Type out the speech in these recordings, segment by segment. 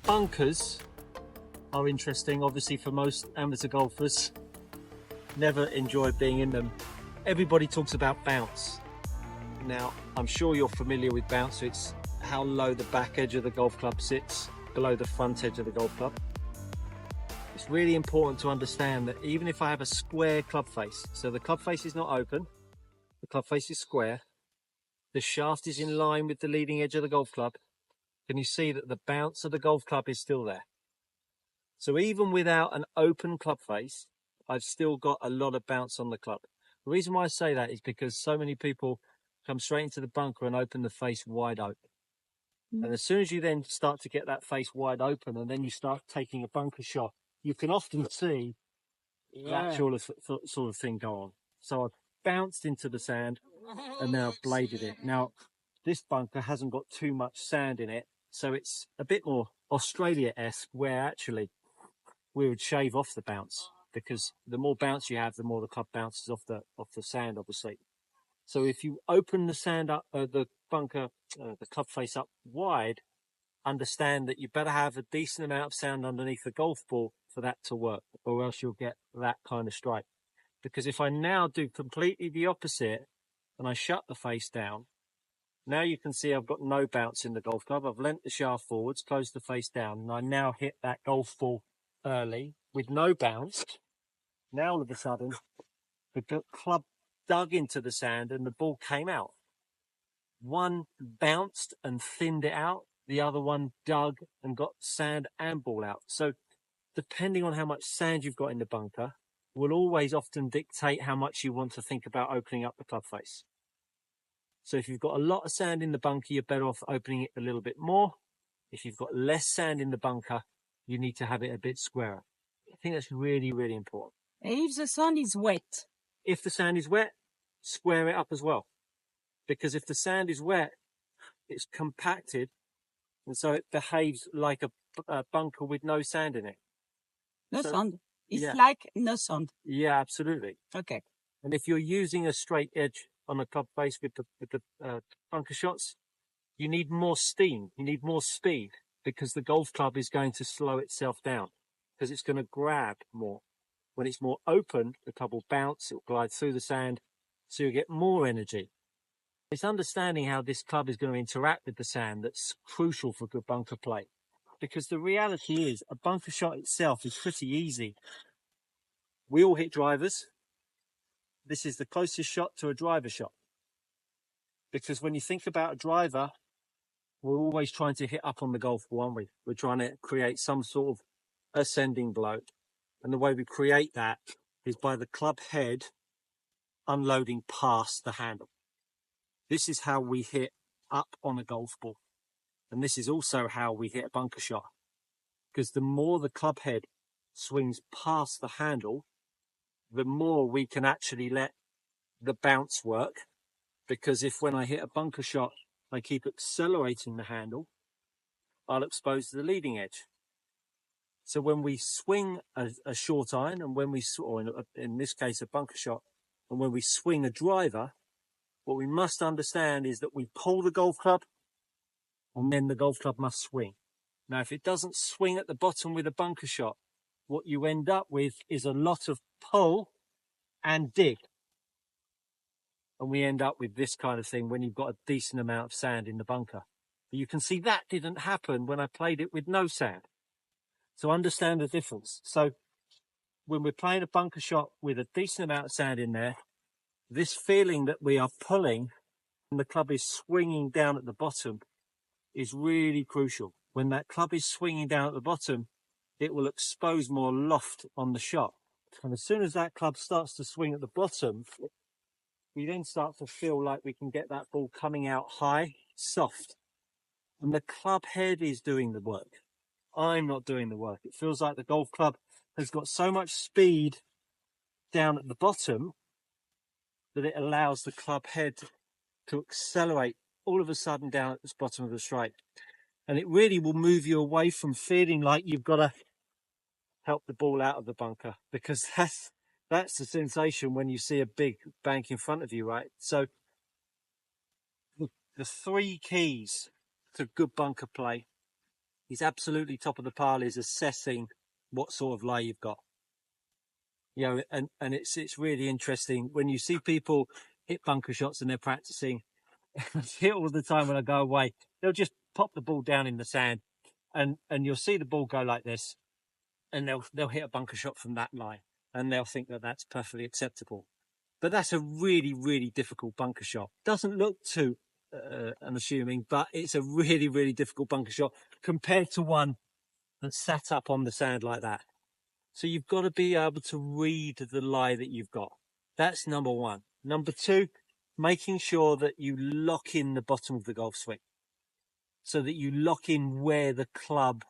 Bunkers are interesting, obviously, for most amateur golfers. Never enjoy being in them. Everybody talks about bounce. Now, I'm sure you're familiar with bounce. It's how low the back edge of the golf club sits below the front edge of the golf club. It's really important to understand that even if I have a square club face, so the club face is not open, the club face is square, the shaft is in line with the leading edge of the golf club, can you see that the bounce of the golf club is still there? So even without an open club face, I've still got a lot of bounce on the club. The reason why I say that is because so many people come straight into the bunker and open the face wide open. And as soon as you then start to get that face wide open and then you start taking a bunker shot, you can often see that sort of thing go on. So I've bounced into the sand and now I've bladed it. Now, this bunker hasn't got too much sand in it, so it's a bit more Australia-esque, where actually we would shave off the bounce, because the more bounce you have, the more the club bounces off the sand, obviously. So if you open the sand up, the bunker, the club face up wide, understand that you better have a decent amount of sand underneath the golf ball for that to work, or else you'll get that kind of strike. Because if I now do completely the opposite and I shut the face down, now you can see I've got no bounce in the golf club. I've lent the shaft forwards, closed the face down, and I now hit that golf ball early with no bounce. Now all of a sudden, the club dug into the sand and the ball came out. One bounced and thinned it out. The other one dug and got sand and ball out. So depending on how much sand you've got in the bunker will always often dictate how much you want to think about opening up the club face. So if you've got a lot of sand in the bunker, you're better off opening it a little bit more. If you've got less sand in the bunker, you need to have it a bit squarer. I think that's really, really important. If the sand is wet? If the sand is wet, square it up as well. Because if the sand is wet, it's compacted, and so it behaves like a bunker with no sand in it. No sand? It's like no sand? Yeah, absolutely. Okay. And if you're using a straight edge on a club face with the bunker shots, you need more steam, you need more speed, because the golf club is going to slow itself down, because it's going to grab more. When it's more open, the club will bounce, it will glide through the sand, so you get more energy. It's understanding how this club is going to interact with the sand that's crucial for good bunker play. Because the reality is, a bunker shot itself is pretty easy. We all hit drivers. This is the closest shot to a driver shot. Because when you think about a driver, we're always trying to hit up on the golf ball, aren't we? We're trying to create some sort of ascending blow. And the way we create that is by the club head unloading past the handle. This is how we hit up on a golf ball. And this is also how we hit a bunker shot. Because the more the club head swings past the handle, the more we can actually let the bounce work. Because if when I hit a bunker shot, I keep accelerating the handle, I'll expose the leading edge. So when we swing a short iron, and when we, or in this case, a bunker shot, and when we swing a driver, what we must understand is that we pull the golf club, and then the golf club must swing. Now, if it doesn't swing at the bottom with a bunker shot, what you end up with is a lot of pull and dig. And we end up with this kind of thing when you've got a decent amount of sand in the bunker. But you can see that didn't happen when I played it with no sand. So understand the difference. So when we're playing a bunker shot with a decent amount of sand in there, this feeling that we are pulling and the club is swinging down at the bottom is really crucial. When that club is swinging down at the bottom, it will expose more loft on the shot. And as soon as that club starts to swing at the bottom, we then start to feel like we can get that ball coming out high, soft. And the club head is doing the work. I'm not doing the work. It feels like the golf club has got so much speed down at the bottom that it allows the club head to accelerate all of a sudden down at the bottom of the strike. And it really will move you away from feeling like you've got to help the ball out of the bunker, because that's the sensation when you see a big bank in front of you, right? So the three keys to good bunker play is absolutely top of the pile is assessing what sort of lie you've got. You know, and it's really interesting when you see people hit bunker shots and they're practicing. I see it all the time when I go away. They'll just pop the ball down in the sand, and you'll see the ball go like this, and they'll hit a bunker shot from that line, and they'll think that that's perfectly acceptable. But that's a really, really difficult bunker shot. Doesn't look too unassuming, but it's a really, really difficult bunker shot compared to one that's sat up on the sand like that. So you've got to be able to read the lie that you've got. That's number one. Number two, making sure that you lock in the bottom of the golf swing so that you lock in where the club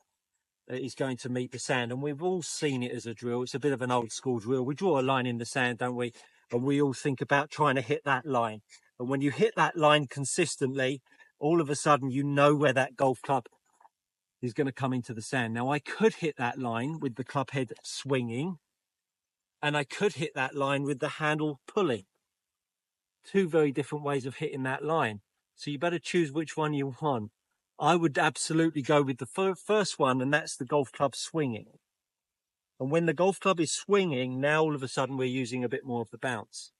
is going to meet the sand. And we've all seen it as a drill. It's a bit of an old school drill. We draw a line in the sand, don't we? And we all think about trying to hit that line. And when you hit that line consistently, all of a sudden you know where that golf club is going to come into the sand. Now, I could hit that line with the club head swinging, and I could hit that line with the handle pulling. Two very different ways of hitting that line. So you better choose which one you want. I would absolutely go with the first one, and that's the golf club swinging. And when the golf club is swinging, now all of a sudden we're using a bit more of the bounce.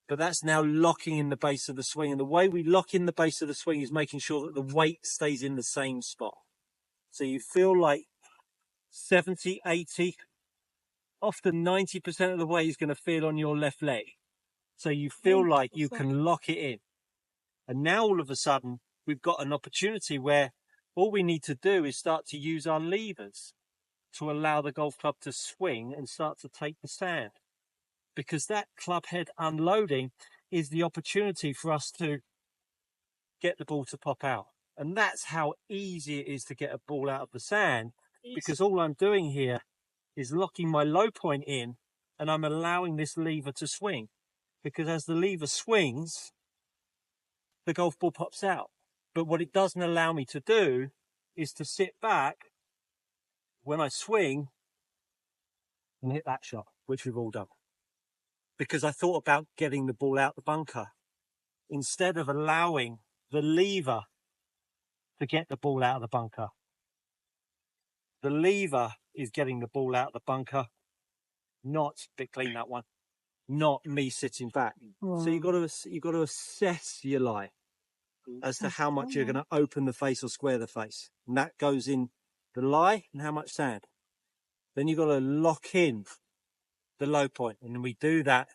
But that's now locking in the base of the swing. And the way we lock in the base of the swing is making sure that the weight stays in the same spot. So you feel like 70, 80, often 90% of the way is going to feel on your left leg. So you feel like you can lock it in. And now all of a sudden, we've got an opportunity where all we need to do is start to use our levers to allow the golf club to swing and start to take the sand. Because that club head unloading is the opportunity for us to get the ball to pop out. And that's how easy it is to get a ball out of the sand, because all I'm doing here is locking my low point in, and I'm allowing this lever to swing. Because as the lever swings, the golf ball pops out. But what it doesn't allow me to do is to sit back when I swing and hit that shot, which we've all done. Because I thought about getting the ball out the bunker instead of allowing the lever to get the ball out of the bunker. The lever is getting the ball out of the bunker, not bit clean that one, not me sitting back. Wow. So you've got to assess your lie as to how much you're going to open the face or square the face, and that goes in the lie and how much sand. Then you've got to lock in the low point, and we do that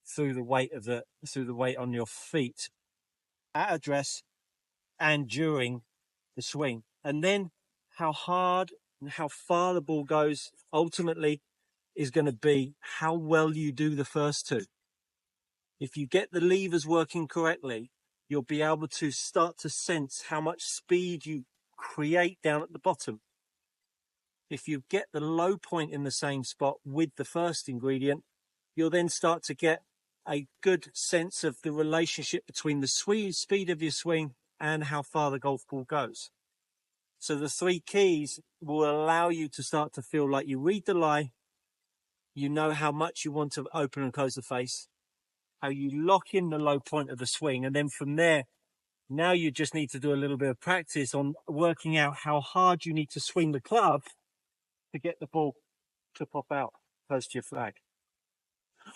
through the weight on your feet at address and during the swing. And then how hard and how far the ball goes ultimately is going to be how well you do the first two. If you get the levers working correctly, you'll be able to start to sense how much speed you create down at the bottom. If you get the low point in the same spot with the first ingredient, you'll then start to get a good sense of the relationship between the speed of your swing and how far the golf ball goes. So the three keys will allow you to start to feel like you read the lie, you know how much you want to open and close the face, how you lock in the low point of the swing, and then from there, now you just need to do a little bit of practice on working out how hard you need to swing the club to get the ball to pop out close to your flag.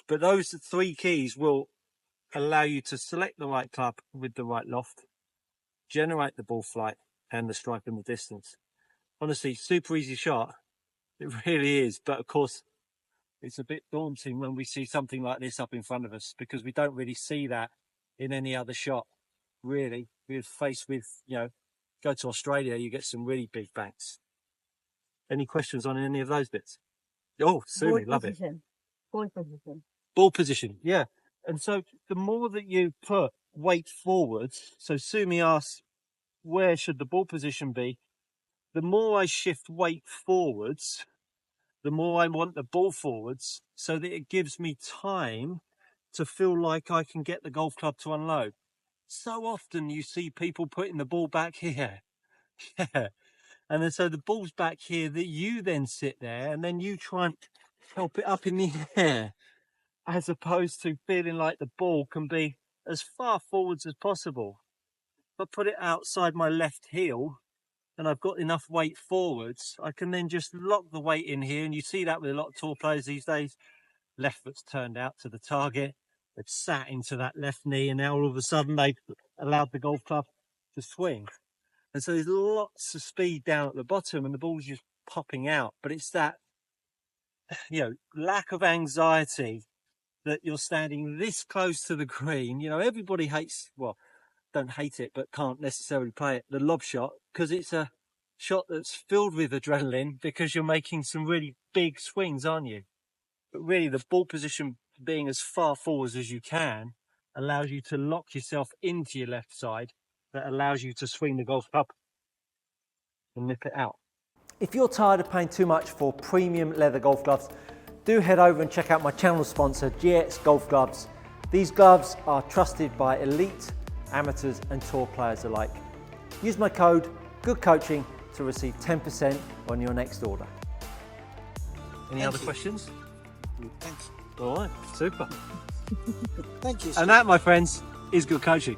But those three keys will allow you to select the right club with the right loft, generate the ball flight and the strike and the distance. Honestly, super easy shot. It really is. But of course, it's a bit daunting when we see something like this up in front of us, because we don't really see that in any other shot. Really, we're faced with, go to Australia, you get some really big banks. Any questions on any of those bits? Oh, Sumi, love it. Ball position. Ball position, yeah. And so the more that you put weight forwards, so Sumi asks, where should the ball position be? The more I shift weight forwards, the more I want the ball forwards, so that it gives me time to feel like I can get the golf club to unload. So often you see people putting the ball back here. Yeah. And then so the ball's back here, that you then sit there and then you try and help it up in the air, as opposed to feeling like the ball can be as far forwards as possible. If I put it outside my left heel, and I've got enough weight forwards, I can then just lock the weight in here. And you see that with a lot of tour players these days. Left foot's turned out to the target. They've sat into that left knee, and now all of a sudden they've allowed the golf club to swing. And so there's lots of speed down at the bottom, and the ball's just popping out. But it's that, you know, lack of anxiety that you're standing this close to the green. You know, everybody hates, well, don't hate it, but can't necessarily play it, the lob shot, because it's a shot that's filled with adrenaline because you're making some really big swings, aren't you? But really the ball position being as far forwards as you can allows you to lock yourself into your left side. That allows you to swing the golf club and nip it out. If you're tired of paying too much for premium leather golf gloves, do head over and check out my channel sponsor, GX Golf Gloves. These gloves are trusted by elite, amateurs and tour players alike. Use my code GOODCOACHING to receive 10% on your next order. Any other questions? Thanks. All right, super. Thank you. And that, my friends, is good coaching.